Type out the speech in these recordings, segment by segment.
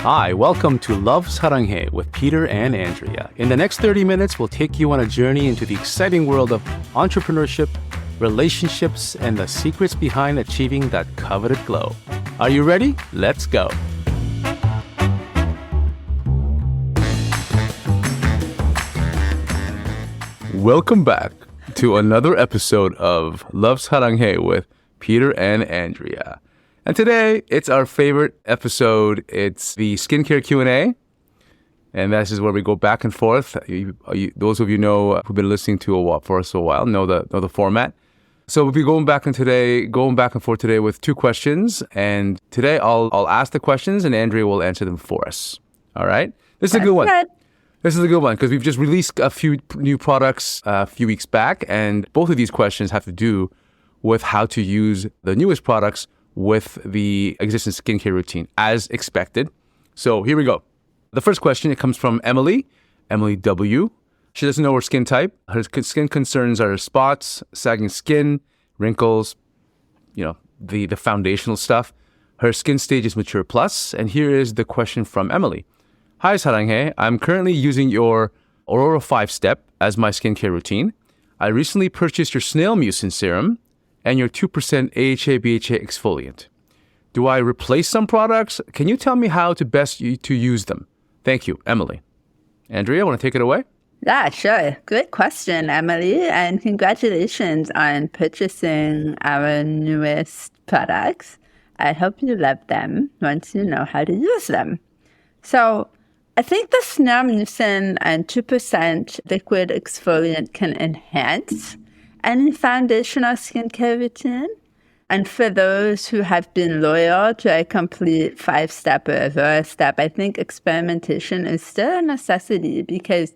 Hi, welcome to Love Saranghae with Peter and Andrea. In the next 30 minutes, we'll take you on a journey into the exciting world of entrepreneurship, relationships, and the secrets behind achieving that coveted glow. Are you ready? Let's go. Welcome back to another episode of Love Saranghae with Peter and Andrea. And today, it's our favorite episode. It's the skincare Q&A. And this is where we go back and forth. Those of you know who've been listening to for us a while know the format. So we'll be going back and forth today with two questions. And today, I'll ask the questions and Andrea will answer them for us. All right? This is a good one. This is a good one because we've just released a few new products a few weeks back. And both of these questions have to do with how to use the newest products with the existing skincare routine, as expected. So here we go. The first question, it comes from Emily W. She doesn't know her skin type. Her skin concerns are spots, sagging skin, wrinkles, the foundational stuff. Her skin stage is mature plus. And here is the question from Emily. Hi, Saranghae. I'm currently using your Orora 5-step as my skincare routine. I recently purchased your Snail Mucin Serum and your 2% AHA BHA exfoliant. Do I replace some products? Can you tell me how to best to use them? Thank you, Emily. Andrea, want to take it away? Yeah, sure. Good question, Emily. And congratulations on purchasing our newest products. I hope you love them once you know how to use them. So I think the Snail Mucin and 2% liquid exfoliant can enhance any foundational skincare routine. And for those who have been loyal to a complete 5-step or Orora step, I think experimentation is still a necessity because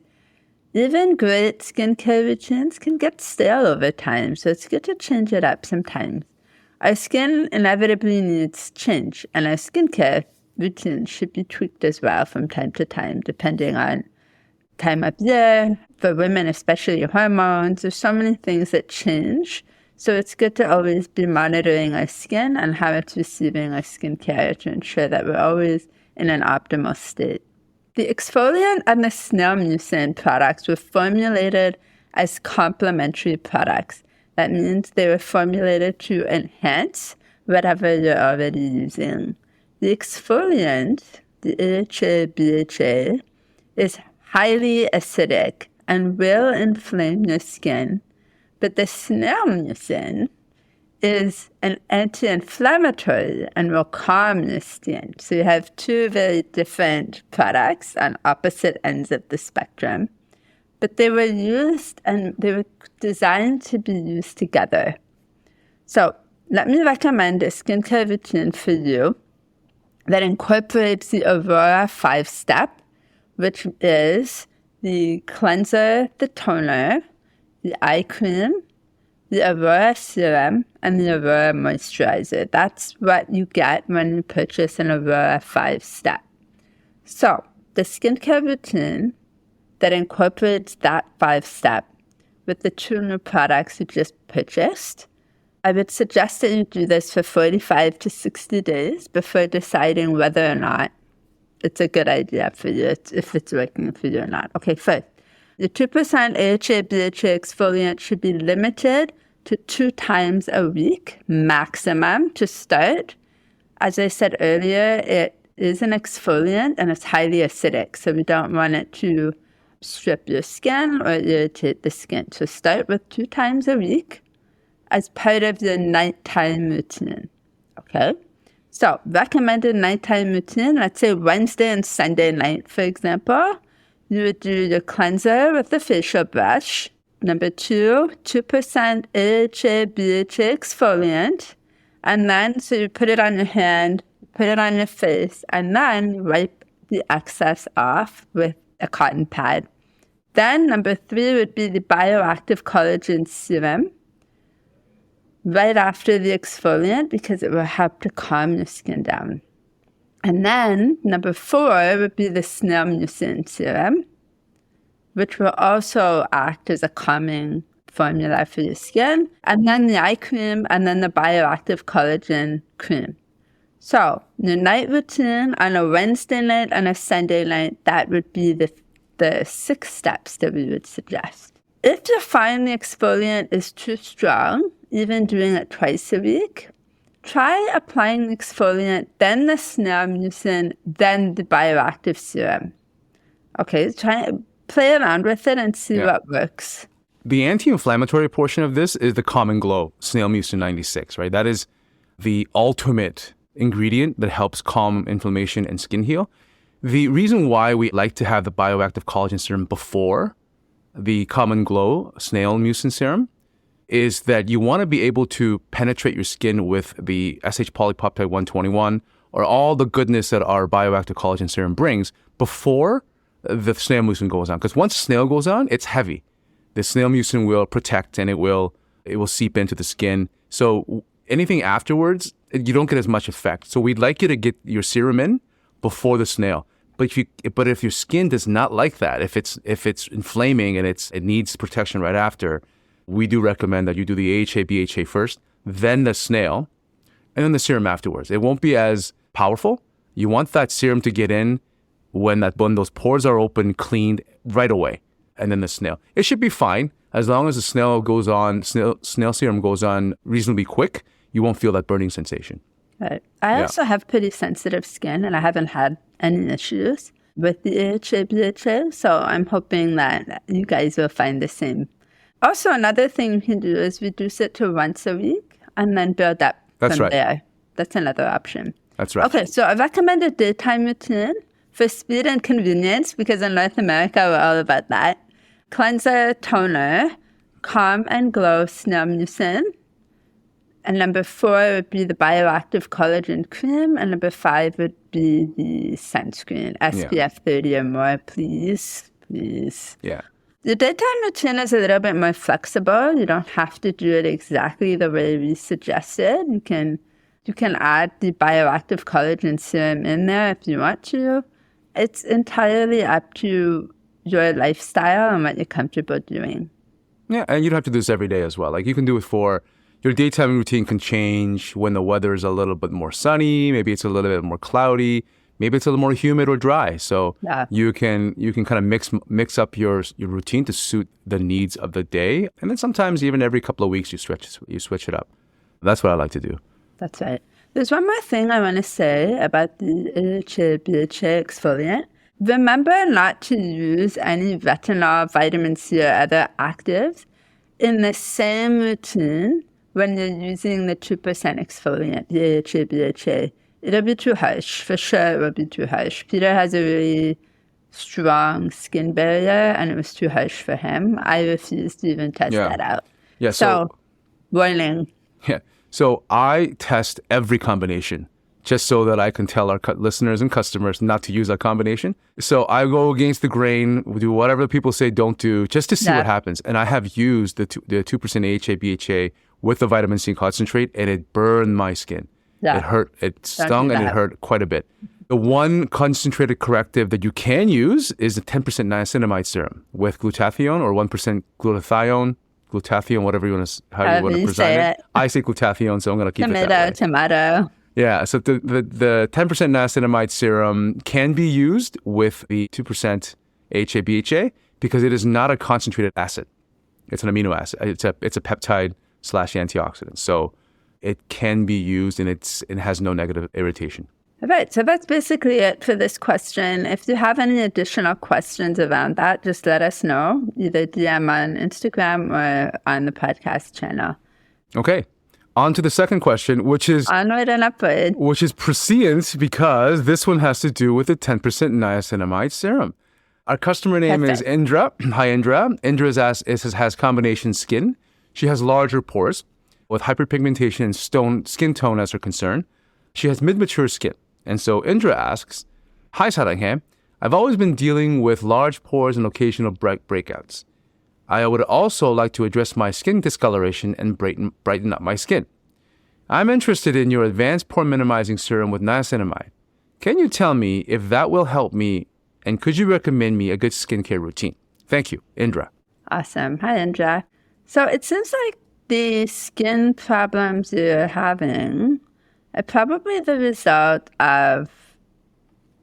even great skincare routines can get stale over time. So it's good to change it up sometimes. Our skin inevitably needs change, and our skincare routine should be tweaked as well from time to time, depending on time of year. For women, especially hormones, there's so many things that change. So it's good to always be monitoring our skin and how it's receiving our skincare to ensure that we're always in an optimal state. The exfoliant and the Snail Mucin products were formulated as complementary products. That means they were formulated to enhance whatever you're already using. The exfoliant, the AHA BHA, is highly acidic and will inflame your skin. But the Snail Mucin is an anti-inflammatory and will calm your skin. So you have two very different products on opposite ends of the spectrum. But they were used and they were designed to be used together. So let me recommend a skincare routine for you that incorporates the Orora 5-step, which is the cleanser, the toner, the eye cream, the Orora serum, and the Orora moisturizer. That's what you get when you purchase an Orora 5-step. So the skincare routine that incorporates that 5-step with the two new products you just purchased, I would suggest that you do this for 45 to 60 days before deciding whether or not it's a good idea for you, if it's working for you or not. Okay, first, the 2% AHA BHA exfoliant should be limited to 2 times a week maximum to start. As I said earlier, it is an exfoliant and it's highly acidic, so we don't want it to strip your skin or irritate the skin. So start with 2 times a week as part of your nighttime routine, okay? So recommended nighttime routine, let's say Wednesday and Sunday night, for example, you would do your cleanser with the facial brush. Number 2, 2% AHA BHA exfoliant. And then, so you put it on your hand, put it on your face, and then wipe the excess off with a cotton pad. Then number 3 would be the bioactive collagen serum right after the exfoliant because it will help to calm your skin down. And then number 4 would be the Snail Mucin Serum, which will also act as a calming formula for your skin. And then the eye cream and then the bioactive collagen cream. So the night routine on a Wednesday night and a Sunday night, that would be the 6 steps that we would suggest. If you find the exfoliant is too strong, even doing it twice a week, try applying the exfoliant, then the Snail Mucin, then the bioactive serum. Okay, try play around with it and see what works. The anti-inflammatory portion of this is the Common Glow Snail Mucin 96, right? That is the ultimate ingredient that helps calm inflammation and skin heal. The reason why we like to have the bioactive collagen serum before the Common Glow Snail Mucin Serum is that you want to be able to penetrate your skin with the SH polypeptide 121 or all the goodness that our bioactive collagen serum brings before the Snail Mucin goes on. Because once Snail goes on, it's heavy. The Snail Mucin will protect and it will seep into the skin. So anything afterwards, you don't get as much effect. So we'd like you to get your serum in before the Snail. But if your skin does not like that, if it's inflaming and it needs protection right after, we do recommend that you do the AHA BHA first, then the Snail, and then the serum afterwards. It won't be as powerful. You want that serum to get in when those pores are open, cleaned right away, and then the Snail. It should be fine as long as the Snail serum goes on reasonably quick. You won't feel that burning sensation. Right. I also have pretty sensitive skin, and I haven't had any issues with the AHA BHA, so I'm hoping that you guys will find the same. Also, another thing you can do is reduce it to once a week and then build up from there. That's another option. That's right. Okay, so I recommend a daytime routine for speed and convenience, because in North America, we're all about that. Cleanser, toner, Calm and Glow Snail Mucin. And number 4 would be the bioactive collagen cream. And number 5 would be the sunscreen. SPF 30 or more, please. Please. Yeah. The daytime routine is a little bit more flexible. You don't have to do it exactly the way we suggested. You can add the bioactive collagen serum in there if you want to. It's entirely up to your lifestyle and what you're comfortable doing. Yeah, and you don't have to do this every day as well. Like you can do it for your daytime routine can change when the weather is a little bit more sunny. Maybe it's a little bit more cloudy. Maybe it's a little more humid or dry. So you can kind of mix up your routine to suit the needs of the day. And then sometimes even every couple of weeks you switch it up. That's what I like to do. That's right. There's one more thing I want to say about the AHA BHA exfoliant. Remember not to use any retinol, vitamin C, or other actives in the same routine when you're using the 2% exfoliant, the AHA BHA. It'll be too harsh. For sure, it will be too harsh. Peter has a really strong skin barrier, and it was too harsh for him. I refused to even test that out. Yeah. So warning. Yeah. So I test every combination just so that I can tell our listeners and customers not to use that combination. So I go against the grain, do whatever people say don't do, just to see what happens. And I have used the 2% AHA BHA with the vitamin C concentrate, and it burned my skin. Yeah. It hurt. It stung and it hurt quite a bit. The one concentrated corrective that you can use is the 10% niacinamide serum with glutathione or 1% glutathione, whatever you want to, how you want to present it. I say glutathione, so I'm going to keep it that way. Tomato. Yeah, so the 10% niacinamide serum can be used with the 2% AHA BHA because it is not a concentrated acid. It's an amino acid. It's a peptide / antioxidant. So it can be used and it has no negative irritation. All right, so that's basically it for this question. If you have any additional questions around that, just let us know, either DM on Instagram or on the podcast channel. Okay, on to the second question, which is... Onward and upward. Which is prescient because this one has to do with the 10% niacinamide serum. Our customer name is Indra. Hi, Indra. Indra has combination skin. She has larger pores with hyperpigmentation and skin tone as her concern. She has mid-mature skin. And so Indra asks, Hi, Saranghae. I've always been dealing with large pores and occasional breakouts. I would also like to address my skin discoloration and brighten up my skin. I'm interested in your Advanced Pore Minimizing Serum with niacinamide. Can you tell me if that will help me, and could you recommend me a good skincare routine? Thank you, Indra. Awesome. Hi, Andrea. So it seems like the skin problems you're having Probably the result of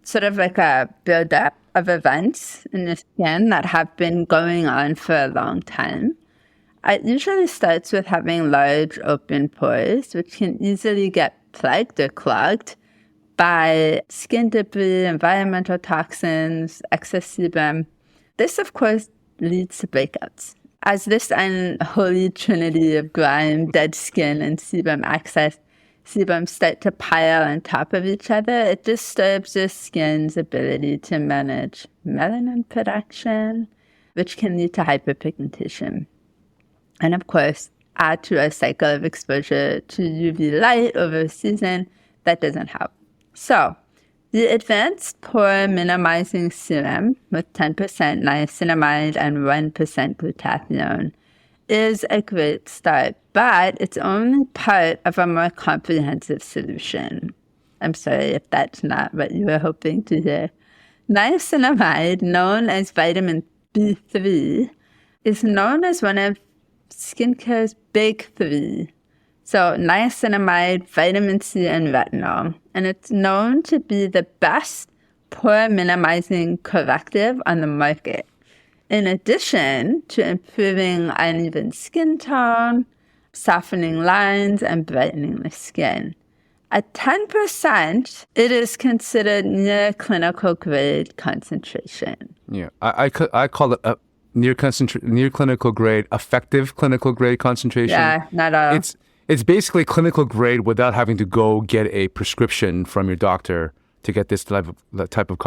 sort of like a build-up of events in the skin that have been going on for a long time. It usually starts with having large open pores, which can easily get plugged or clogged by skin debris, environmental toxins, excess sebum. This, of course, leads to breakouts. As this unholy trinity of grime, dead skin, and sebum excess sebum start to pile on top of each other, it disturbs your skin's ability to manage melanin production, which can lead to hyperpigmentation. And of course, add to a cycle of exposure to UV light over a season, that doesn't help. So, the Advanced Pore Minimizing Serum with 10% niacinamide and 1% glutathione is a great start, but it's only part of a more comprehensive solution. I'm sorry if that's not what you were hoping to hear. Niacinamide, known as vitamin B3, is known as one of skincare's big three. So niacinamide, vitamin C, and retinol. And it's known to be the best pore minimizing corrective on the market. In addition to improving uneven skin tone, softening lines, and brightening the skin. At 10%, it is considered near clinical grade concentration. Yeah, I call it a near clinical grade, effective clinical grade concentration. Yeah, not all. It's basically clinical grade without having to go get a prescription from your doctor to get this type of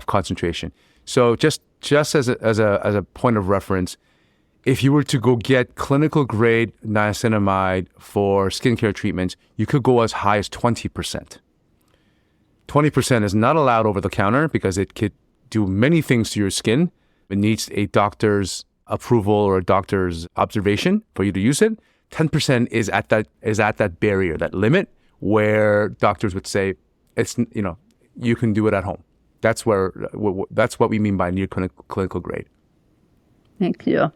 concentration. So just as a point of reference, if you were to go get clinical grade niacinamide for skincare treatments, you could go as high as 20%. 20% is not allowed over the counter because it could do many things to your skin. It needs a doctor's approval or a doctor's observation for you to use it. 10% is at that barrier, that limit where doctors would say it's, you can do it at home. That's what we mean by near clinical grade. Thank you.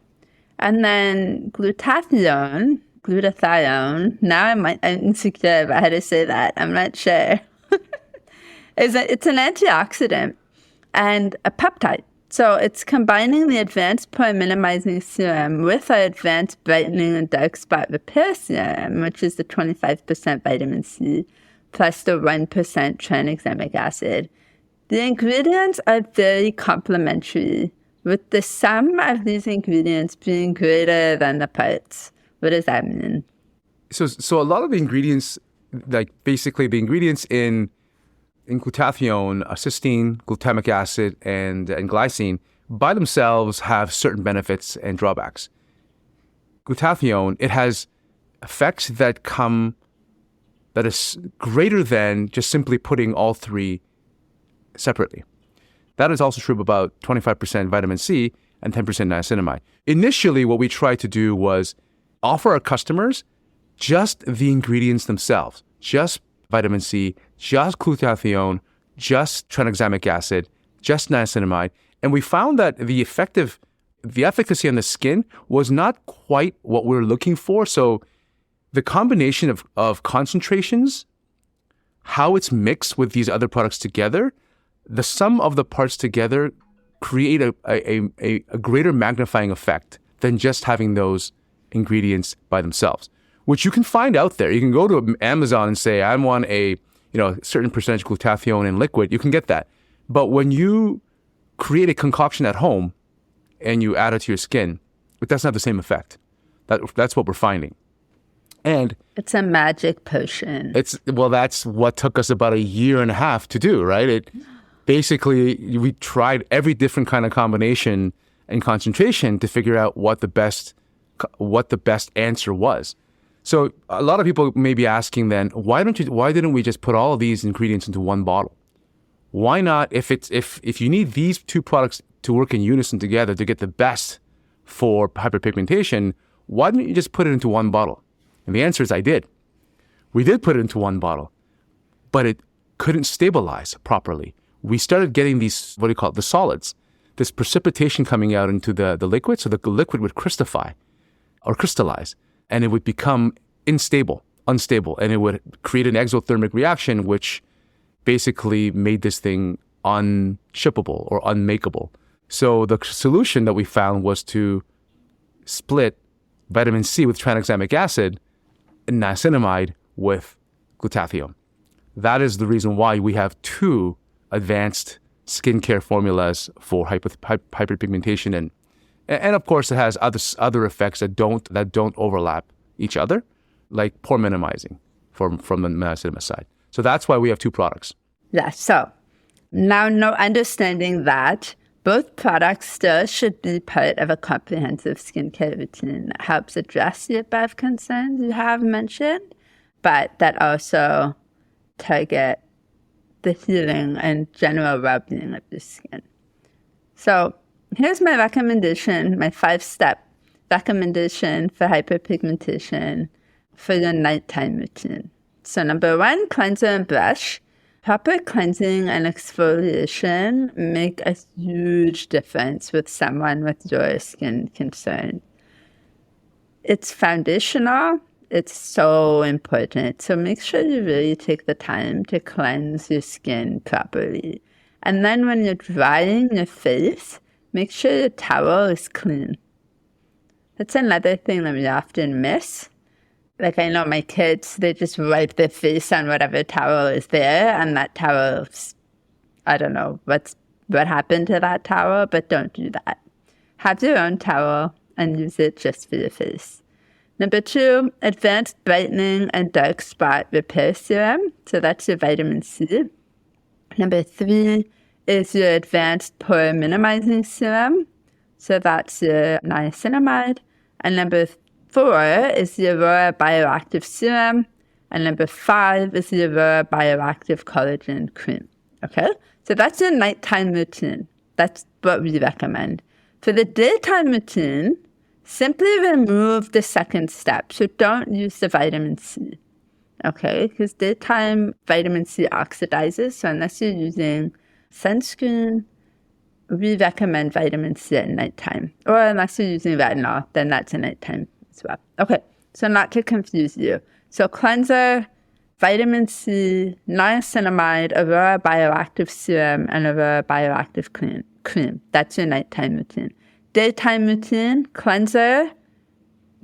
And then glutathione. Now I'm insecure about how to say that. I'm not sure. It's an antioxidant and a peptide. So it's combining the Advanced Pore Minimizing Serum with our Advanced Brightening and Dark Spot Repair Serum, which is the 25% vitamin C plus the 1% tranexamic acid. The ingredients are very complementary, with the sum of these ingredients being greater than the parts. What does that mean? So a lot of the ingredients, like basically the ingredients in glutathione, cysteine, glutamic acid, and glycine, by themselves have certain benefits and drawbacks. Glutathione, it has effects that is greater than just simply putting all three separately. That is also true about 25% vitamin C and 10% niacinamide. Initially, what we tried to do was offer our customers just the ingredients themselves, just vitamin C, just glutathione, just tranexamic acid, just niacinamide. And we found that the efficacy on the skin was not quite what we were looking for. So the combination of concentrations, how it's mixed with these other products together, the sum of the parts together create a greater magnifying effect than just having those ingredients by themselves, which you can find out there. You can go to Amazon and say, I want a certain percentage glutathione in liquid. You can get that. But when you create a concoction at home and you add it to your skin, it doesn't have the same effect. That's what we're finding. And it's a magic potion. That's what took us about 1.5 years to do, right? Basically, we tried every different kind of combination and concentration to figure out what the best answer was. So a lot of people may be asking then, why didn't we just put all of these ingredients into one bottle? Why not, if you need these two products to work in unison together to get the best for hyperpigmentation, why didn't you just put it into one bottle? And the answer is I did. We did put it into one bottle, but it couldn't stabilize properly. We started getting these, the solids, this precipitation coming out into the liquid, so the liquid would crystallize, and it would become unstable unstable, and it would create an exothermic reaction, which basically made this thing unshippable or unmakeable. So the solution that we found was to split vitamin C with tranexamic acid and niacinamide with glutathione. That is the reason why we have two advanced skincare formulas for hyperpigmentation, and of course it has other effects that don't overlap each other, like pore minimizing from the niacinamide side. So that's why we have two products. Yeah, so now understanding that, both products still should be part of a comprehensive skincare routine that helps address the above concerns you have mentioned, but that also target the healing and general well-being of the skin. So here's my recommendation, my 5-step recommendation for hyperpigmentation for your nighttime routine. So number 1, cleanser and brush. Proper cleansing and exfoliation make a huge difference with someone with your skin concern. It's foundational. It's so important. So make sure you really take the time to cleanse your skin properly. And then when you're drying your face, make sure your towel is clean. That's another thing that we often miss. Like I know my kids, they just wipe their face on whatever towel is there, and that towel, I don't know what happened to that towel, but don't do that. Have your own towel and use it just for your face. Number 2, Advanced Brightening and Dark Spot Repair Serum. So that's your vitamin C. Number 3 is your Advanced Pore Minimizing Serum. So that's your niacinamide. And number 4 is the Orora Bioactive Serum. And number 5 is the Orora Bioactive Collagen Cream. Okay? So that's your nighttime routine. That's what we recommend. For the daytime routine, simply remove the second step. So don't use the vitamin C. Okay? Because daytime vitamin C oxidizes. So unless you're using sunscreen, we recommend vitamin C at nighttime. Or unless you're using retinol, then that's a nighttime as well. Okay, so not to confuse you. So cleanser, vitamin C, niacinamide, Orora Bioactive Serum, and Orora Bioactive Cream. That's your nighttime routine. Daytime routine, cleanser,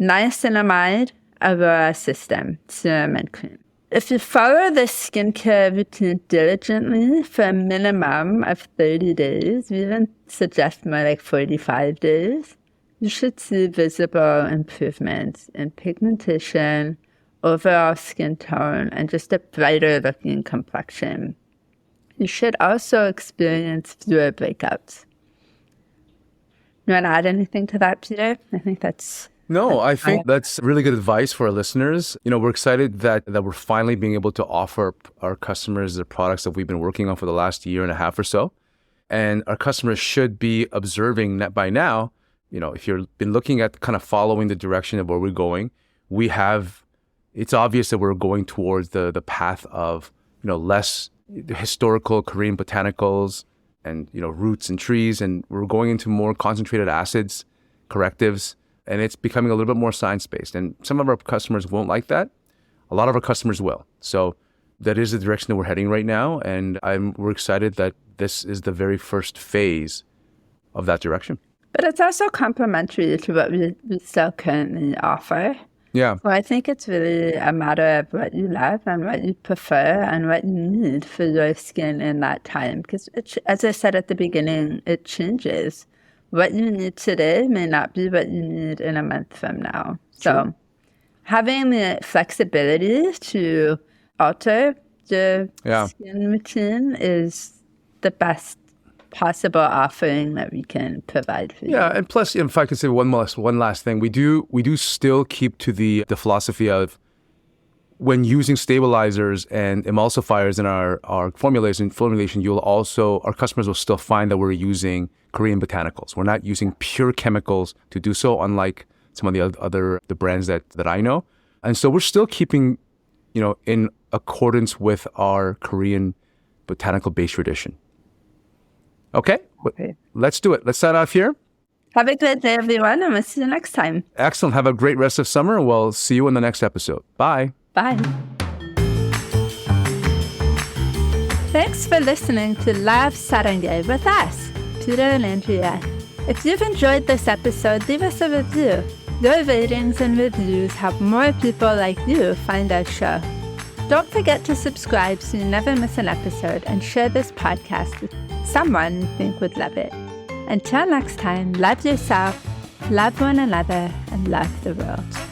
niacinamide, Orora System, serum, and cream. If you follow the skincare routine diligently for a minimum of 30 days, we even suggest more like 45 days, you should see visible improvements in pigmentation, overall skin tone, and just a brighter looking complexion. You should also experience fewer breakouts. You want to add anything to that, Peter? I think that's... No, I think that's really good advice for our listeners. You know, we're excited that we're finally being able to offer our customers the products that we've been working on for the last year and a half or so. And our customers should be observing that by now, you know, if you've been looking at kind of following the direction of where we're going, it's obvious that we're going towards the path of, you know, less historical Korean botanicals and, you know, roots and trees. And we're going into more concentrated acids, correctives. And it's becoming a little bit more science-based. And some of our customers won't like that. A lot of our customers will. So that is the direction that we're heading right now. And we're excited that this is the very first phase of that direction. But it's also complementary to what we still currently offer. Yeah. So I think it's really a matter of what you love and what you prefer and what you need for your skin in that time. Because as I said at the beginning, it changes. What you need today may not be what you need in a month from now. So having the flexibility to alter the skin routine is the best possible offering that we can provide for you. Yeah, and plus, if I could say one last thing, we do still keep to the philosophy of when using stabilizers and emulsifiers in our formulation, our customers will still find that we're using Korean botanicals. We're not using pure chemicals to do so, unlike some of the brands that I know. And so we're still keeping, you know, in accordance with our Korean botanical-based tradition. Okay, let's do it. Let's sign off here. Have a good day, everyone, and we'll see you next time. Excellent. Have a great rest of summer. We'll see you in the next episode. Bye. Bye. Thanks for listening to Love Saranghae with us, Peter and Andrea. If you've enjoyed this episode, leave us a review. Your ratings and reviews help more people like you find our show. Don't forget to subscribe so you never miss an episode, and share this podcast with someone you think would love it. Until next time, love yourself, love one another, and love the world.